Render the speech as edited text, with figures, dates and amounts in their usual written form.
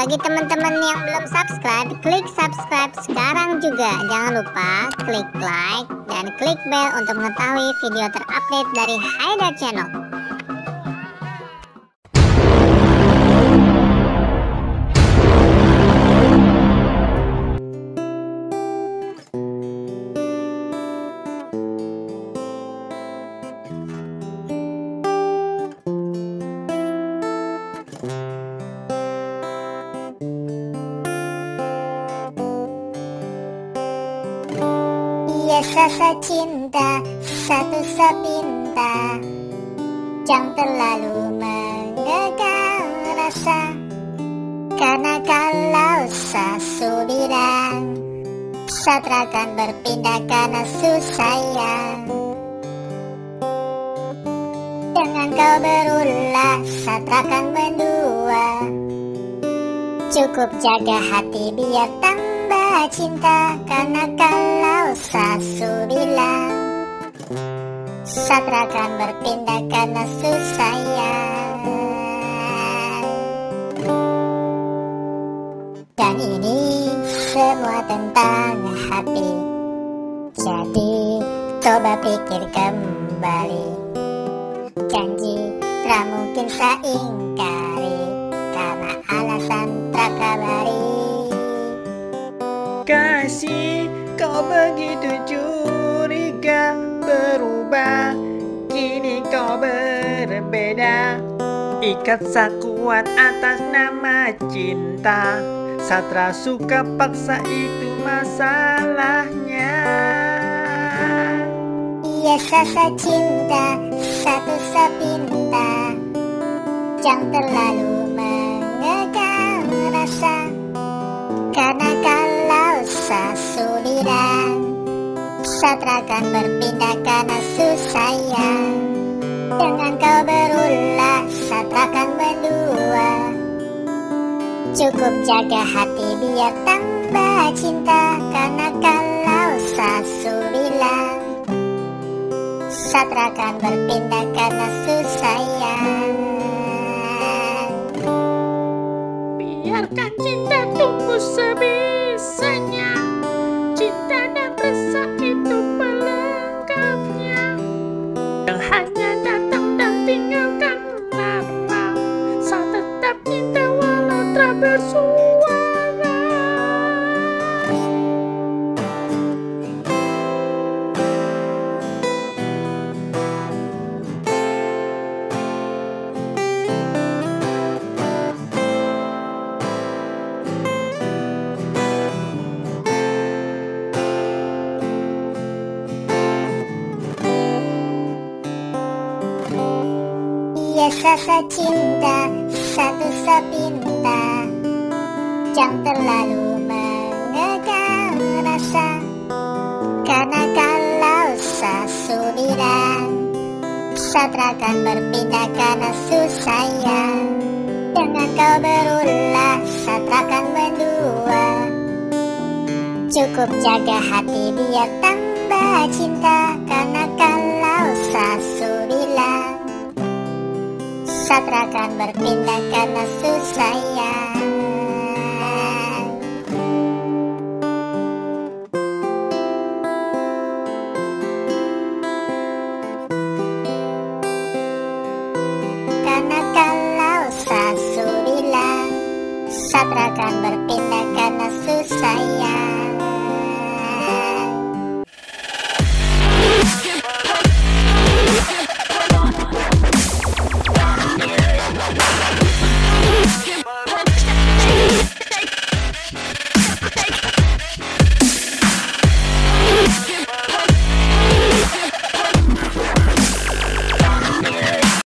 bagi teman-teman yang belum subscribe, klik subscribe sekarang juga. Jangan lupa klik like dan klik bell untuk mengetahui video terupdate dari Haidar Channel. Rasa cinta satu sepinta, jangan terlalu mengekang rasa, karena kalau sasu bilang satra akan berpindah karena susayang. Dengan kau berulah satra akan mendua, cukup jaga hati biar tambah cinta, karena kalau sasu bilang satra akan berpindah karena susayang. Dan ini semua tentang hati, jadi coba pikir kembali. Janji tak mungkin saya ingkari, karena alasan tak kabari. Kasih, kau begitu curiga, berubah, kini kau berbeda. Ikat sakuat atas nama cinta, satra suka paksa itu masalahnya. Iya rasa cinta satu sepinta, jangan terlalu mengekang rasa, karena kalau sasu bilang satra akan berpindah karena susayang. Dengan kau berulah satra akan mendua, cukup jaga hati biar tambah cinta, karena kalau sasu bilang satra akan berpindah karena susayang. Biarkan cinta tumbuh sebisanya, cinta dan rasa itu pelengkapnya, yang hanya datang dan tinggalkan lama, saat tetap cinta walau tak bersuara. Iya rasa cinta satu sepinta, jangan terlalu mengekang rasa, karena kalau sasu bilang satra akan berpindah karena susayang. Dengan kau berulah satra akan mendua, cukup jaga hati biar tambah cinta, karena kalau sasu bilang satra akan berpindah karena susayang. Karena kalau sasu bilang satra akan berpindah karena susayang.